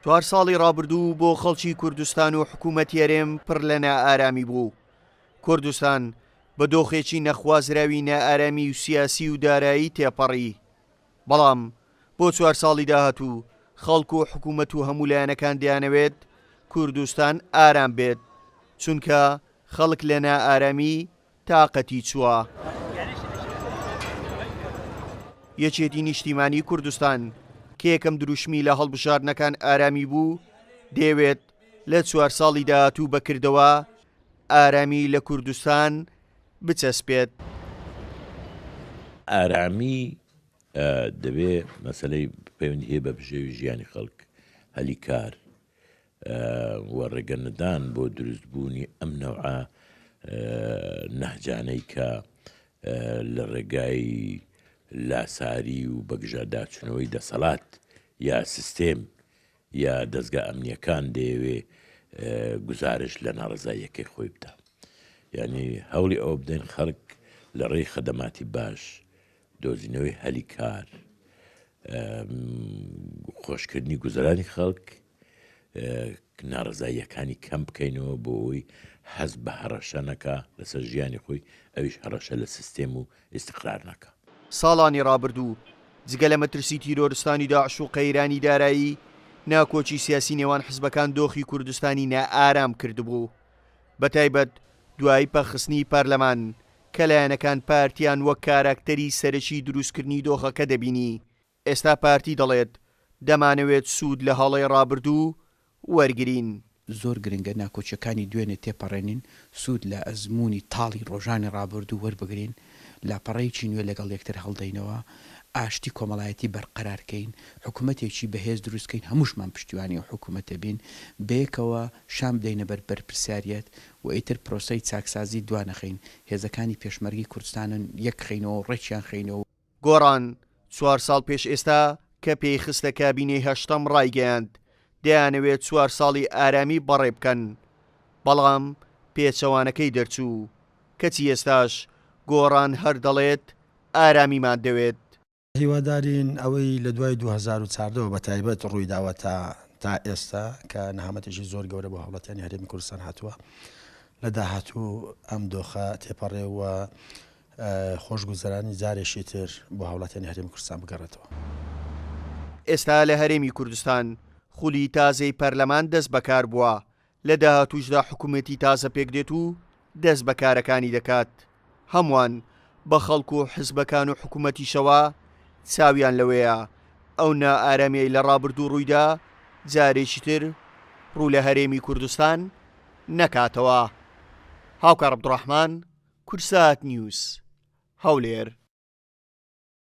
چوار ساڵی ڕابردوو بۆ خەڵکی کوردستان و حکوومەتی هەرێم پڕ لە نائارامی بوو. کوردستان بە دۆخێکی نەخوازراوی نائارامی و سیاسی و دارایی تێپەڕی. بەڵام بۆ 4 ساڵی داهاتوو خەڵک و حکوومەت و هەموو لایەنەکان دەیانەوێت کوردستان ئارام بێت، چونکە خەڵک لە نائارامی تاقەتی چووە. یەکێتی نیشتیمانی کوردستان کە یەکەم دروشمی لە هەڵبژاردنەکان ئارامی بوو، دەیەوێت لە 4 ساڵی داهاتوو بەکردەوە ئارامی لە کوردستان بچەسپێت. ئارامی دەبێت مەسەلەی پەیوەندی هەیە بە بژێوی ژیانی خەڵک، هەلی کار وە ڕێگەنەدان بۆ دروستبوونی ئەم نەوعە نەهجانەی کە لە ڕێگای لاساری و بەگژاداچوونەوەی دەسەڵات یا سیستێم یا دەستگا ئەمنیەکان دەیەوێ گزارش لە ناڕزاییەکەی خۆی بدە. یعنی هەوڵی ئەوە بدەین خەڵک لە ڕێی خەدەماتی باش، دۆزینەوەی هەلی کار، خۆشکردنی گوزەرانی خەڵک، ناڕزاییەکانی کەم بکەینەوە بۆ ئەوی حەز بە هەڕەشە نەکا لەسەر ژیانی خۆی، ئەویش هەڕەشە لە سیستێم و ئیستیقرار نەکا. ساڵانی ڕابردوو جگە لە مەترسی تیرۆرستانی داعش و قەیرانی دارایی، ناکۆچی سیاسی نێوان حزبەکان دۆخی کوردستانی نائارام کردبوو، بەتایبەت دوای پەخستنی پارلەمان کە لایەنەکان پارتیان وەک کاراکتەری سەرەکی دروستکردنی دۆخەکە دەبینی. ئێستا پارتی دەڵێت دەمانەوێت سوود لە هەڵەی ڕابردوو وەرگرین. زۆر گرنگە ناکۆچەکانی دوێنێ تێپەڕێنین، سوود لە ئەزمموی تاڵی ڕۆژانی ڕابردوو وەربگرین، لاپەڕەیەکی نوێ لەگەڵ یەکتر هەڵدەینەوە، ئاشتی کۆمەڵایەتی بەرقەرارکەین، حکوومەتێکی بەهێز دروستکەین، هەمووشمان پشتیوانی و حکوومەتە بین، بەیەکەوە شام بدەینە بەرپرسیاریەت و ئیتر پرۆسەی چاکسازی دوانەخەین، هێزەکانی پێشمەرگی کوردستانن یەک خەینەوە ڕێکیان خەینەوە. گۆڕان 4 ساڵ پێش ئێستا کە پێی خستە کابینەی هەشتەم ڕایگەیاند دەیانەوێت 4 ساڵی ئارامی بەڕێ بکەن، بەڵام پێچەوانەکەی دەرچوو، کەچی ئێستاش گۆڕان هەر دەڵێت ئارامیمان دەوێت. هیوادارین ئەوەی لە دوای 2014 بە تایبەت ڕووی داوە تا ئێستا کە نەهامەتێکی زۆر گەورە بۆ هەوڵەتیانی هەرێمی کوردستان هاتووە، لە داهاتوو ئەم دۆخە تێپەڕێەوە خۆشگوزەرانی جارێکی تر بۆ هەوڵەتیانی هەرێمی کوردستان بگەڕێتەوە. ئێستا لە هەرێمی کوردستان خولی تازەی پەرلەمان دەست بەکار بووە، لە داهاتووشدا حکوومەتی تازە پێک دێت و دەست بەکارەکانی دەکات. هەمووان بە خەڵک و حزبەکان و حکوومەتیشەوە چاویان لەوەیە ئەو نائارامەی لە ڕابردوو ڕوویدا جارێکی تر ڕوو لە هەرێمی کوردستان نەکاتەوە. هاوکار عەبدوڕەحمان، کورسات نیوز، هەولێر.